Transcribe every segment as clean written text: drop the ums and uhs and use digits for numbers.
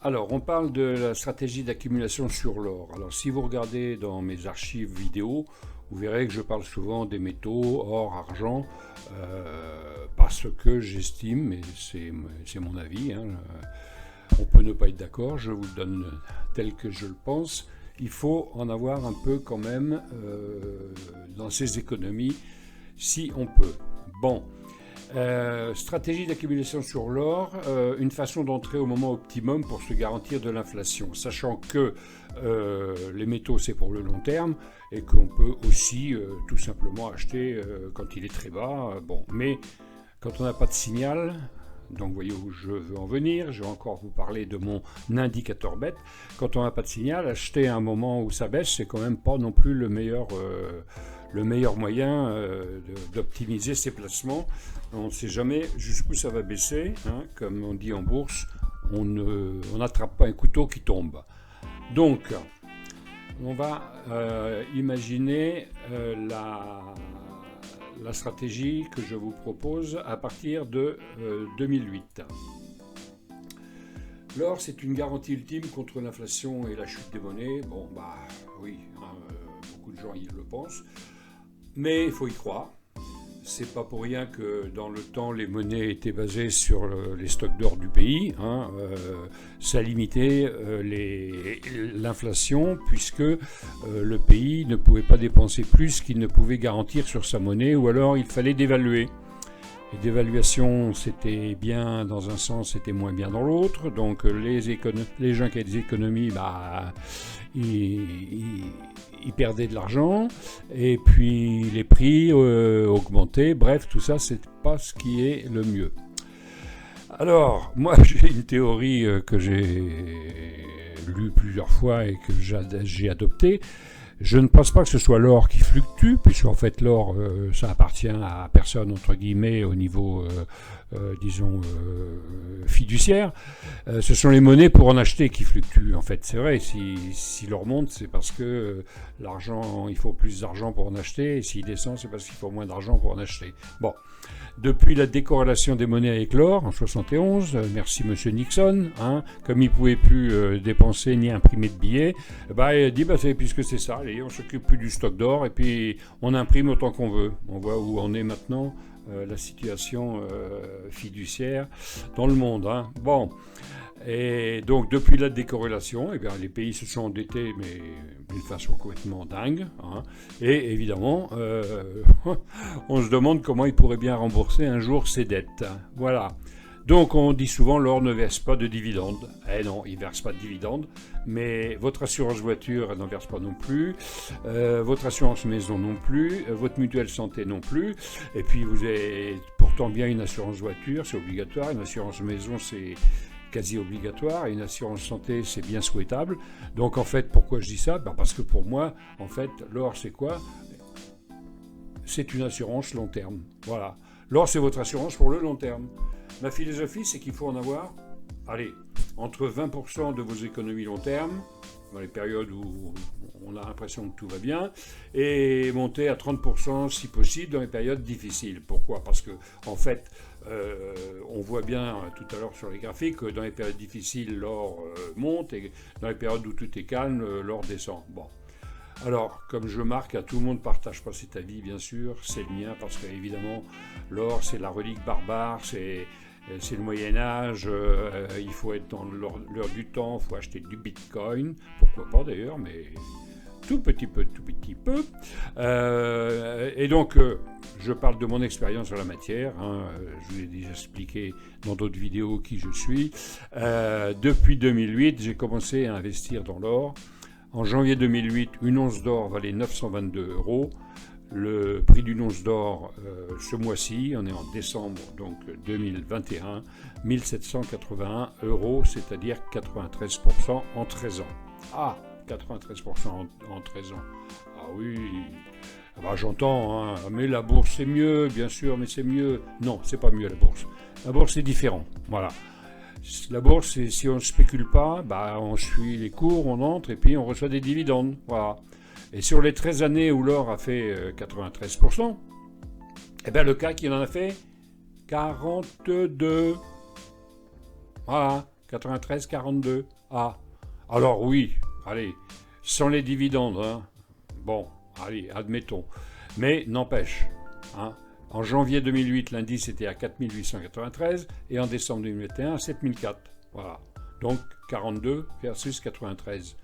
Alors, on parle de la stratégie d'accumulation sur l'or. Alors, si vous regardez dans mes archives vidéo, vous verrez que je parle souvent des métaux, or, argent, parce que j'estime, mais c'est mon avis, hein, on peut ne pas être d'accord, je vous le donne tel que je le pense, il faut en avoir un peu quand même dans ses économies, si on peut. Bon, stratégie d'accumulation sur l'or, une façon d'entrer au moment optimum pour se garantir de l'inflation, sachant que les métaux c'est pour le long terme et qu'on peut aussi tout simplement acheter quand il est très bas. Bon, mais quand on n'a pas de signal, donc vous voyez où je veux en venir, je vais encore vous parler de mon indicateur bête. Quand on n'a pas de signal, acheter à un moment où ça baisse, c'est quand même pas non plus le meilleur moyen d'optimiser ses placements. On ne sait jamais jusqu'où ça va baisser, hein, comme on dit en bourse, on n'attrape pas un couteau qui tombe. Donc, on va imaginer la stratégie que je vous propose à partir de 2008. L'or, c'est une garantie ultime contre l'inflation et la chute des monnaies. Bon, bah oui, hein, beaucoup de gens y le pensent, mais il faut y croire. C'est pas pour rien que dans le temps, les monnaies étaient basées sur les stocks d'or du pays. Hein, ça limitait l'inflation puisque le pays ne pouvait pas dépenser plus qu'il ne pouvait garantir sur sa monnaie ou alors il fallait dévaluer. Et dévaluation, c'était bien dans un sens, c'était moins bien dans l'autre. Donc les gens qui avaient des économies, bah, ils perdaient de l'argent. Et puis les prix augmentaient. Bref, tout ça, c'est pas ce qui est le mieux. Alors, moi, j'ai une théorie que j'ai lue plusieurs fois et que j'ai adoptée. Je ne pense pas que ce soit l'or qui fluctue, puisqu'en fait l'or, ça appartient à personne, entre guillemets, au niveau, disons, fiduciaire. Ce sont les monnaies pour en acheter qui fluctuent, en fait. C'est vrai, si l'or monte, c'est parce que l'argent, il faut plus d'argent pour en acheter, et s'il descend, c'est parce qu'il faut moins d'argent pour en acheter. Bon. Depuis la décorrélation des monnaies avec l'or en 71, merci Monsieur Nixon, hein, comme il ne pouvait plus dépenser ni imprimer de billets, bah, il a dit puisque c'est ça, allez, on s'occupe plus du stock d'or et puis on imprime autant qu'on veut. On voit où on est maintenant, la situation fiduciaire dans le monde. Hein. Bon. Et donc, depuis la décorrélation, eh bien, les pays se sont endettés, mais d'une façon complètement dingue. Hein. Et évidemment, on se demande comment ils pourraient bien rembourser un jour ces dettes. Voilà. Donc, on dit souvent l'or ne verse pas de dividendes. Eh non, il ne verse pas de dividendes. Mais votre assurance voiture n'en verse pas non plus. Votre assurance maison non plus. Votre mutuelle santé non plus. Et puis, vous avez pourtant bien une assurance voiture, c'est obligatoire. Une assurance maison, c'est quasi obligatoire, et une assurance santé, c'est bien souhaitable. Donc en fait, pourquoi je dis ça? Parce que pour moi, en fait, l'or, c'est quoi? C'est une assurance long terme. Voilà. L'or, c'est votre assurance pour le long terme. Ma philosophie, c'est qu'il faut en avoir, allez, entre 20% de vos économies long terme, dans les périodes où on a l'impression que tout va bien, et monter à 30% si possible dans les périodes difficiles. Pourquoi? Parce que, en fait, on voit bien tout à l'heure sur les graphiques que dans les périodes difficiles, l'or monte, et dans les périodes où tout est calme, l'or descend. Bon. Alors, comme je marque, à tout le monde ne partage pas cet avis, bien sûr, c'est le mien, parce qu'évidemment, l'or, c'est la relique barbare, c'est le Moyen-Âge, il faut être dans l'heure du temps, il faut acheter du bitcoin, pourquoi pas d'ailleurs, mais tout petit peu. Et donc, je parle de mon expérience sur la matière, hein, je vous ai déjà expliqué dans d'autres vidéos qui je suis. Depuis 2008, j'ai commencé à investir dans l'or. En janvier 2008, une once d'or valait 922 €. Le prix d'une once d'or ce mois-ci, on est en décembre donc 2021, 1781 €, c'est-à-dire 93% en 13 ans. Ah, 93% en 13 ans. Ah oui, bah, j'entends, hein, mais la bourse c'est mieux, bien sûr, mais c'est mieux. Non, c'est pas mieux la bourse. La bourse c'est différent, voilà. La bourse, si on ne spécule pas, bah, on suit les cours, on entre et puis on reçoit des dividendes. Voilà. Et sur les 13 années où l'or a fait 93%, eh bien le CAC il en a fait 42. Voilà. 93, 42. Ah, alors oui, allez, sans les dividendes, hein. Bon, allez, admettons. Mais n'empêche, hein, en janvier 2008, l'indice était à 4893 et en décembre 2021 à 7004. Voilà. Donc 42 versus 93.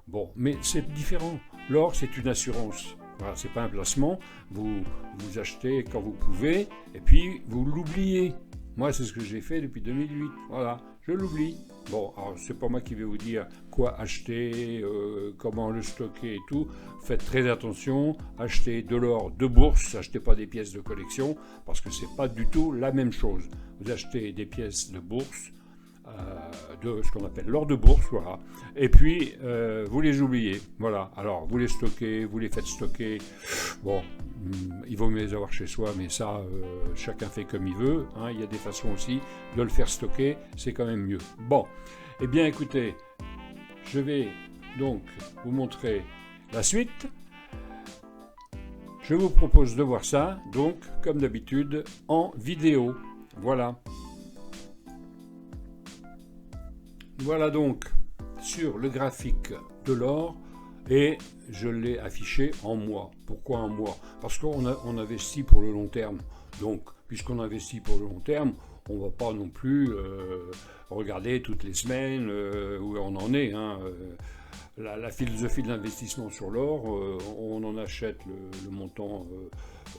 Bon, mais c'est différent. L'or, c'est une assurance. Voilà, c'est pas un placement. Vous achetez quand vous pouvez et puis vous l'oubliez. Moi, c'est ce que j'ai fait depuis 2008. Voilà, je l'oublie. Bon, alors c'est pas moi qui vais vous dire quoi acheter, comment le stocker et tout. Faites très attention. Achetez de l'or de bourse. Achetez pas des pièces de collection parce que c'est pas du tout la même chose. Vous achetez des pièces de bourse. De ce qu'on appelle l'or de bourse, voilà. Et puis, vous les oubliez, voilà. Alors, vous les stockez, vous les faites stocker. Bon, il vaut mieux les avoir chez soi, mais ça, chacun fait comme il veut. Hein. Il y a des façons aussi de le faire stocker, c'est quand même mieux. Bon, eh bien, écoutez, je vais donc vous montrer la suite. Je vous propose de voir ça, donc, comme d'habitude, en vidéo. Voilà. Voilà donc sur le graphique de l'or et je l'ai affiché en mois. Pourquoi en mois? Parce qu'on investit pour le long terme. Donc, puisqu'on investit pour le long terme, on ne va pas non plus regarder toutes les semaines où on en est. Hein. La philosophie de l'investissement sur l'or, on en achète le montant,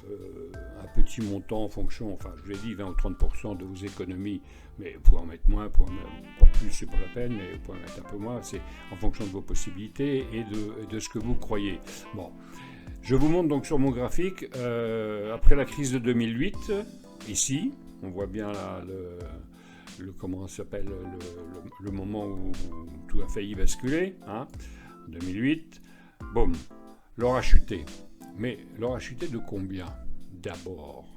un petit montant en fonction, enfin je vous l'ai dit, 20 ou 30% de vos économies, mais vous pouvez en mettre moins, pour en mettre pas plus, c'est pas la peine, mais vous pouvez en mettre un peu moins, c'est en fonction de vos possibilités et de ce que vous croyez. Bon, je vous montre donc sur mon graphique, après la crise de 2008, ici, on voit bien là comment ça s'appelle, le moment où tout a failli basculer, hein, 2008, boum, l'or a chuté. Mais l'or a chuté de combien? D'abord,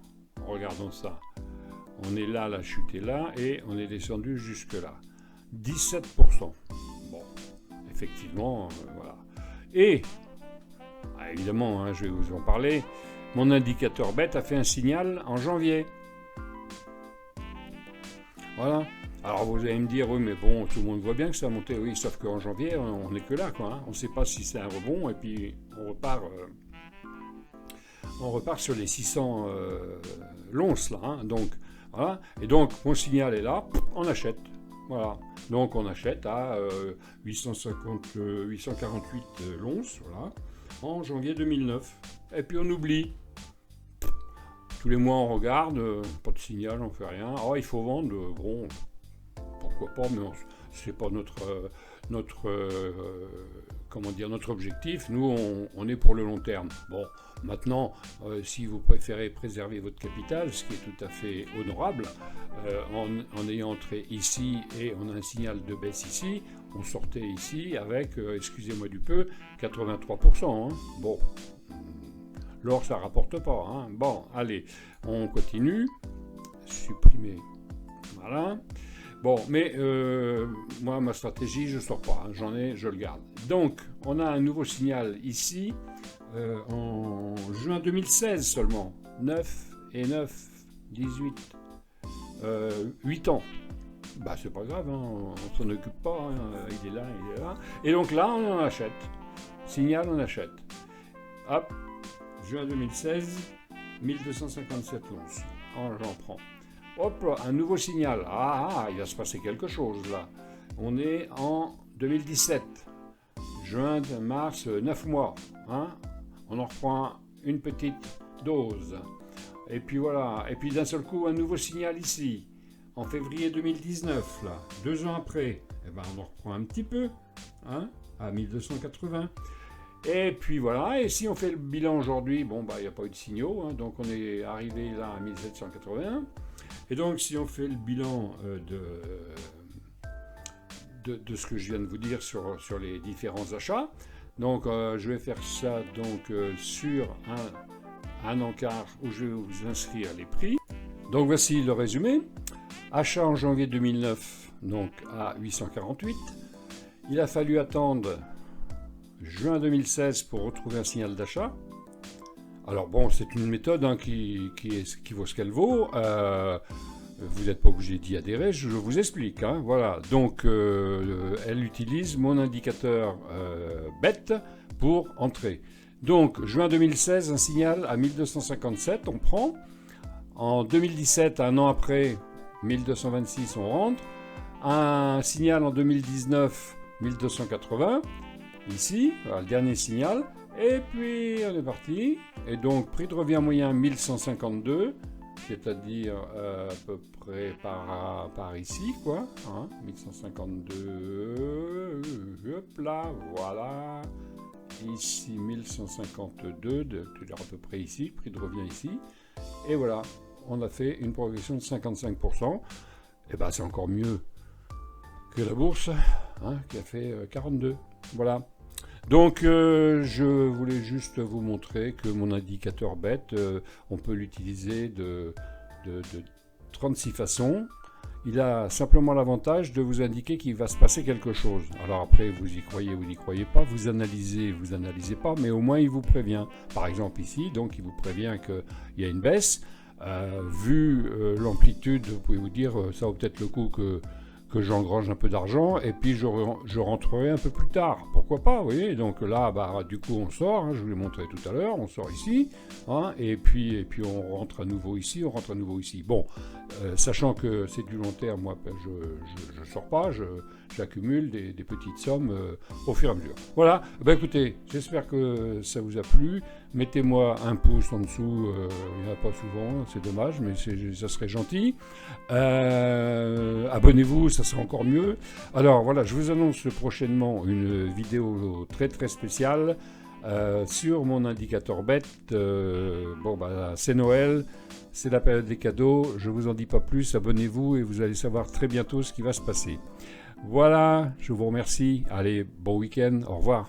regardons ça. On est là, la chute est là, et on est descendu jusque là. 17%. Bon, effectivement, voilà. Et, évidemment, hein, je vais vous en parler, mon indicateur bête a fait un signal en janvier. Voilà. Alors vous allez me dire, oui mais bon, tout le monde voit bien que ça a monté, oui, sauf qu'en janvier, on n'est que là, quoi. Hein. On ne sait pas si c'est un rebond, et puis on repart sur les 600 l'once, là. Hein. Donc, voilà. Et donc, mon signal est là, on achète. Voilà. Donc, on achète à 848 l'once, voilà, en janvier 2009. Et puis, on oublie. Tous les mois, on regarde, pas de signal, on fait rien. Oh, il faut vendre, bon, pourquoi pas, mais c'est pas notre objectif. Nous, on est pour le long terme. Bon, maintenant, si vous préférez préserver votre capital, ce qui est tout à fait honorable, en ayant entré ici et on a un signal de baisse ici, on sortait ici avec, excusez-moi du peu, 83%. Hein. Bon. L'or, ça ne rapporte pas. Hein. Bon, allez, on continue. Supprimer. Voilà. Bon, mais moi, ma stratégie, je ne sors pas. Hein. J'en ai, je le garde. Donc, on a un nouveau signal ici, en juin 2016 seulement. 9 et 9, 18. 8 ans. Bah, c'est pas grave, hein. On s'en occupe pas. Hein. Il est là, il est là. Et donc là, on en achète. Signal, on achète. Hop. Juin 2016, 1257 onces. Oh, j'en prends. Hop, un nouveau signal. Il va se passer quelque chose là. On est en 2017. Juin, mars, 9 mois. Hein. On en reprend une petite dose. Et puis voilà. Et puis d'un seul coup, un nouveau signal ici. En février 2019, là. 2 ans après. Eh ben, on en reprend un petit peu. Hein, à 1280. Et puis voilà, et si on fait le bilan aujourd'hui, bon, bah, il n'y a pas eu de signaux, hein, donc on est arrivé là à 1781. Et donc, si on fait le bilan de ce que je viens de vous dire sur les différents achats, donc je vais faire ça donc, sur un encart où je vais vous inscrire les prix. Donc, voici le résumé. Achat en janvier 2009, donc à 848. Il a fallu attendre juin 2016 pour retrouver un signal d'achat. Alors bon, c'est une méthode hein, qui vaut ce qu'elle vaut. Vous n'êtes pas obligé d'y adhérer, je vous explique. Hein, voilà. Donc, elle utilise mon indicateur BET pour entrer. Donc, juin 2016, un signal à 1257, on prend. En 2017, un an après, 1226, on rentre. Un signal en 2019, 1280, ici, voilà, le dernier signal. Et puis, on est parti. Et donc, prix de revient moyen, 1152. C'est-à-dire à peu près par ici, quoi. Hein, 1152, hop là, voilà. Ici, 1152, à peu près ici, prix de revient ici. Et voilà, on a fait une progression de 55%. Et bien, c'est encore mieux que la bourse, hein, qui a fait 42. Voilà. Donc, je voulais juste vous montrer que mon indicateur BET, on peut l'utiliser de 36 façons. Il a simplement l'avantage de vous indiquer qu'il va se passer quelque chose. Alors après, vous y croyez ou n'y croyez pas, vous analysez pas, mais au moins il vous prévient. Par exemple ici, donc il vous prévient qu'il y a une baisse. Vu l'amplitude, vous pouvez vous dire, ça vaut peut-être le coup que j'engrange un peu d'argent et puis je rentrerai un peu plus tard. Pourquoi pas, vous voyez. Donc là, du coup, on sort, hein, je vous l'ai montré tout à l'heure, on sort ici, hein, et puis on rentre à nouveau ici, Bon, sachant que c'est du long terme, moi, je sors pas, j'accumule des petites sommes au fur et à mesure. Voilà, écoutez, j'espère que ça vous a plu. Mettez-moi un pouce en dessous, il n'y en a pas souvent, c'est dommage, mais ça serait gentil. Abonnez-vous, ça sera encore mieux. Alors voilà, je vous annonce prochainement une vidéo très très spéciale sur mon indicateur BET. C'est Noël, c'est la période des cadeaux, je vous en dis pas plus, abonnez-vous et vous allez savoir très bientôt ce qui va se passer. Voilà, je vous remercie, allez, bon week-end, au revoir.